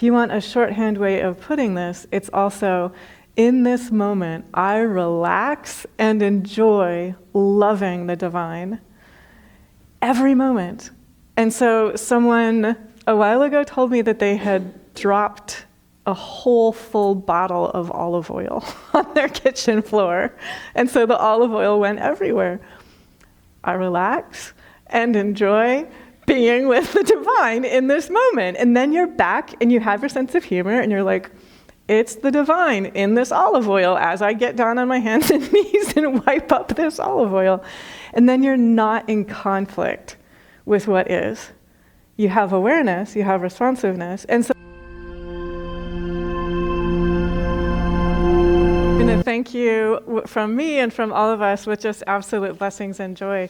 If you want a shorthand way of putting this, it's also, in this moment, I relax and enjoy loving the divine every moment. And so someone a while ago told me that they had dropped a whole full bottle of olive oil on their kitchen floor. And so the olive oil went everywhere. I relax and enjoy being with the divine in this moment. And then you're back and you have your sense of humor and you're like, it's the divine in this olive oil as I get down on my hands and knees and wipe up this olive oil. And then you're not in conflict with what is. You have awareness, you have responsiveness. And so I'm going to thank you from me and from all of us with just absolute blessings and joy.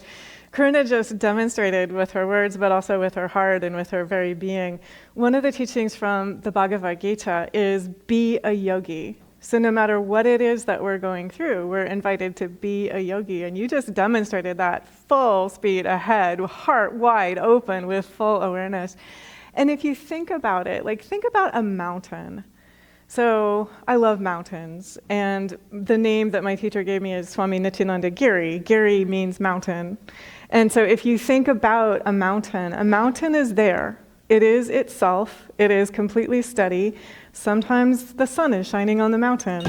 Karuna just demonstrated with her words, but also with her heart and with her very being. One of the teachings from the Bhagavad Gita is be a yogi. So no matter what it is that we're going through, we're invited to be a yogi. And you just demonstrated that full speed ahead, heart wide open with full awareness. And if you think about it, like think about a mountain. So I love mountains, and the name that my teacher gave me is Swami Nityananda Giri. Giri means mountain. And so if you think about a mountain is there. It is itself. It is completely steady. Sometimes the sun is shining on the mountain.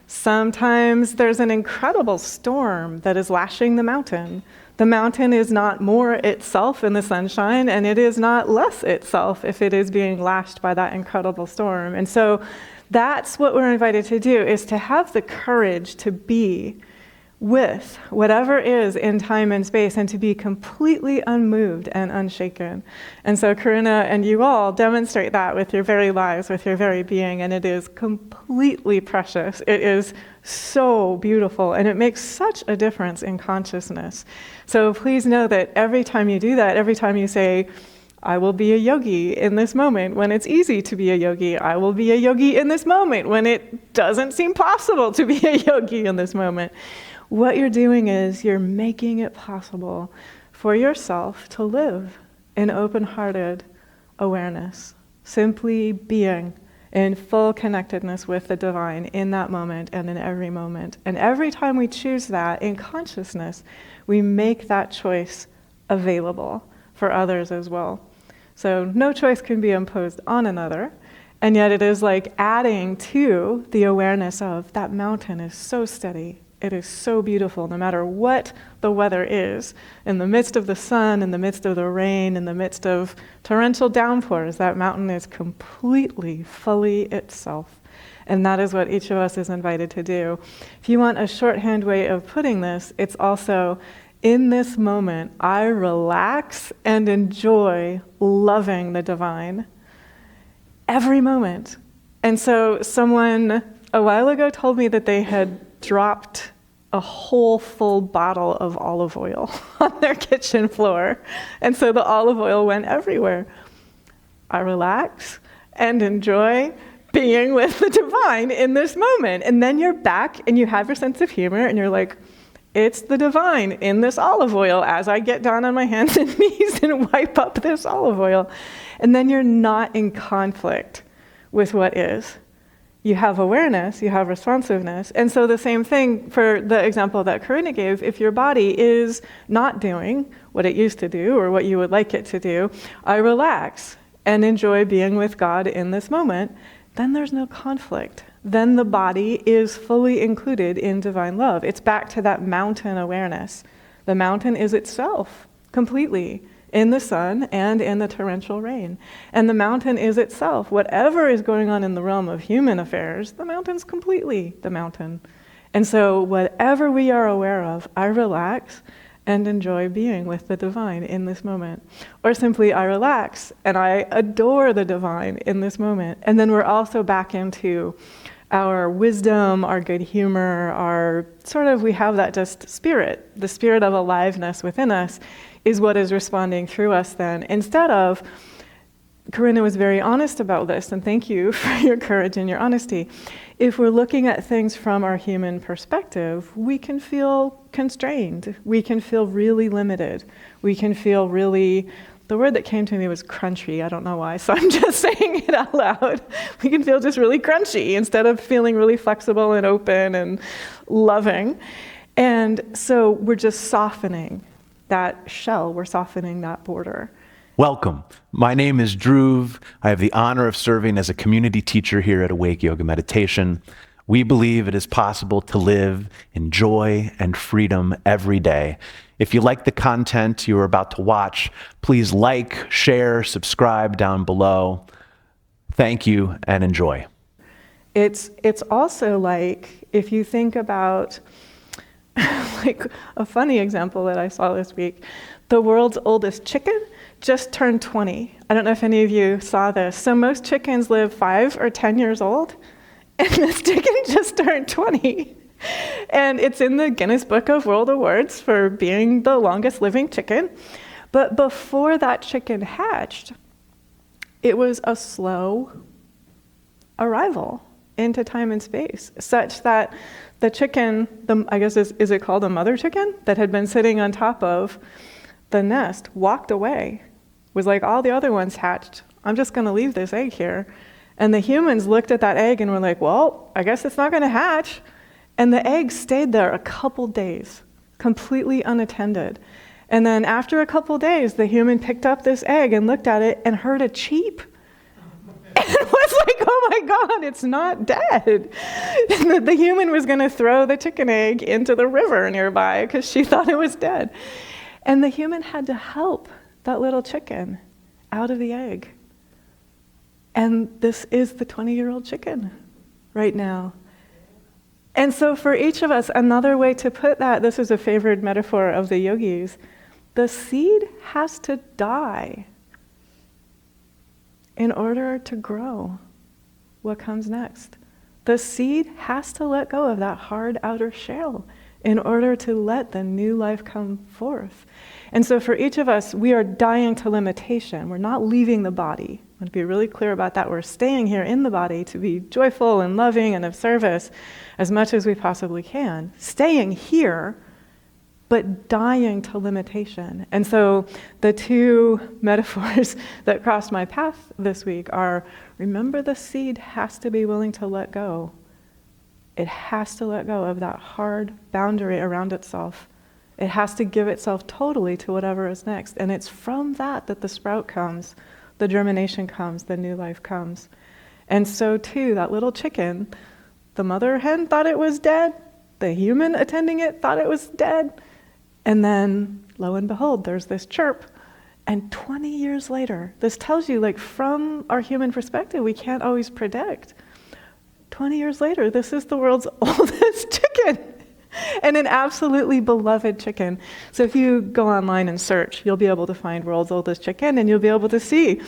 Sometimes there's an incredible storm that is lashing the mountain. The mountain is not more itself in the sunshine, and it is not less itself if it is being lashed by that incredible storm. And so that's what we're invited to do, is to have the courage to be with whatever is in time and space and to be completely unmoved and unshaken. And so Karuna and you all demonstrate that with your very lives, with your very being, and it is completely precious. It is so beautiful, and it makes such a difference in consciousness. So please know that every time you do that, every time you say, I will be a yogi in this moment when it's easy to be a yogi. I will be a yogi in this moment when it doesn't seem possible to be a yogi in this moment. What you're doing is you're making it possible for yourself to live in open-hearted awareness, simply being in full connectedness with the divine in that moment and in every moment. And every time we choose that in consciousness, we make that choice available for others as well. So no choice can be imposed on another, and yet it is like adding to the awareness of that mountain is so steady. It is so beautiful, no matter what the weather is. In the midst of the sun, in the midst of the rain, in the midst of torrential downpours, that mountain is completely, fully itself. And that is what each of us is invited to do. If you want a shorthand way of putting this, it's also, in this moment, I relax and enjoy loving the divine every moment. And so someone a while ago told me that they had dropped a whole full bottle of olive oil on their kitchen floor. And so the olive oil went everywhere. I relax and enjoy being with the divine in this moment. And then you're back and you have your sense of humor and you're like, it's the divine in this olive oil as I get down on my hands and knees and wipe up this olive oil. And then you're not in conflict with what is. You have awareness, you have responsiveness. And so the same thing for the example that Karuna gave, if your body is not doing what it used to do or what you would like it to do, I relax and enjoy being with God in this moment, then there's no conflict. Then the body is fully included in divine love. It's back to that mountain awareness. The mountain is itself, completely, in the sun and in the torrential rain. And the mountain is itself. Whatever is going on in the realm of human affairs, the mountain's completely the mountain. And so whatever we are aware of, I relax and enjoy being with the divine in this moment. Or simply, I relax and I adore the divine in this moment. And then we're also back into our wisdom, our good humor, our we have that just spirit, the spirit of aliveness within us is what is responding through us then. Instead of, Karuna was very honest about this, and thank you for your courage and your honesty. If we're looking at things from our human perspective, we can feel constrained. We can feel really limited. We can feel really the word that came to me was crunchy. I don't know why, so I'm just saying it out loud. We can feel just really crunchy instead of feeling really flexible and open and loving. And so we're just softening that shell. We're softening that border. Welcome. My name is Dhruv. I have the honor of serving as a community teacher here at Awake Yoga Meditation. We believe it is possible to live in joy and freedom every day. If you like the content you are about to watch, please like, share, subscribe down below. Thank you and enjoy. It's also like, if you think about, like a funny example that I saw this week, the world's oldest chicken just turned 20. I don't know if any of you saw this. So most chickens live 5 or 10 years old, and this chicken just turned 20. And it's in the Guinness Book of World Awards for being the longest living chicken. But before that chicken hatched, it was a slow arrival into time and space, such that the chicken, I guess, is it called a mother chicken, that had been sitting on top of the nest, walked away, was like, all the other ones hatched. I'm just going to leave this egg here. And the humans looked at that egg and were like, well, I guess it's not going to hatch. And the egg stayed there a couple days, completely unattended. And then after a couple days, the human picked up this egg and looked at it and heard a cheep. And was like, oh my God, it's not dead. And the human was going to throw the chicken egg into the river nearby because she thought it was dead. And the human had to help that little chicken out of the egg. And this is the 20-year-old chicken right now. And so for each of us, another way to put that, this is a favorite metaphor of the yogis, the seed has to die in order to grow what comes next. The seed has to let go of that hard outer shell in order to let the new life come forth. And so for each of us, we are dying to limitation. We're not leaving the body. I want to be really clear about that. We're staying here in the body to be joyful and loving and of service as much as we possibly can. Staying here, but dying to limitation. And so the two metaphors that crossed my path this week are, remember, the seed has to be willing to let go. It has to let go of that hard boundary around itself. It has to give itself totally to whatever is next. And it's from that that the sprout comes, the germination comes, the new life comes. And so too, that little chicken, the mother hen thought it was dead. The human attending it thought it was dead. And then, lo and behold, there's this chirp. And 20 years later, this tells you, like, from our human perspective, we can't always predict. 20 years later, this is the world's oldest chicken. And an absolutely beloved chicken. So if you go online and search, you'll be able to find world's oldest chicken, and you'll be able to see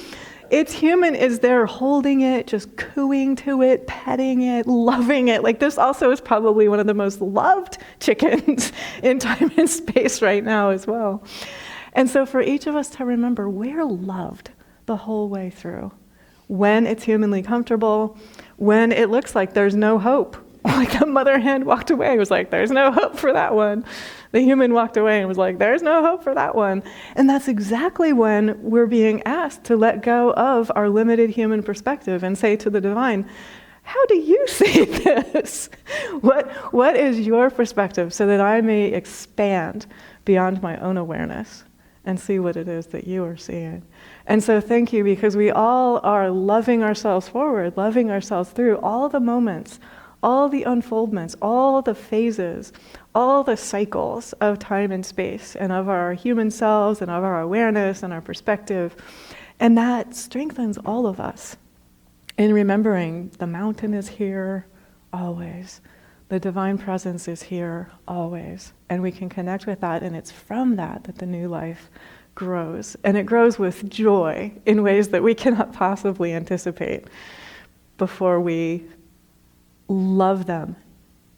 its human is there holding it, just cooing to it, petting it, loving it. Like, this also is probably one of the most loved chickens in time and space right now as well. And so for each of us to remember, we're loved the whole way through. When it's humanly comfortable, when it looks like there's no hope. Like the mother hen walked away, it was like, there's no hope for that one. The human walked away and was like, there's no hope for that one. And that's exactly when we're being asked to let go of our limited human perspective and say to the divine, how do you see this? What is your perspective, so that I may expand beyond my own awareness and see what it is that you are seeing? And so thank you, because we all are loving ourselves forward, loving ourselves through all the moments, all the unfoldments, all the phases, all the cycles of time and space, and of our human selves, and of our awareness and our perspective. And that strengthens all of us in remembering the mountain is here always. The divine presence is here always. And we can connect with that, and it's from that that the new life grows. And it grows with joy in ways that we cannot possibly anticipate before we love them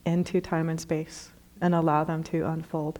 into time and space and allow them to unfold.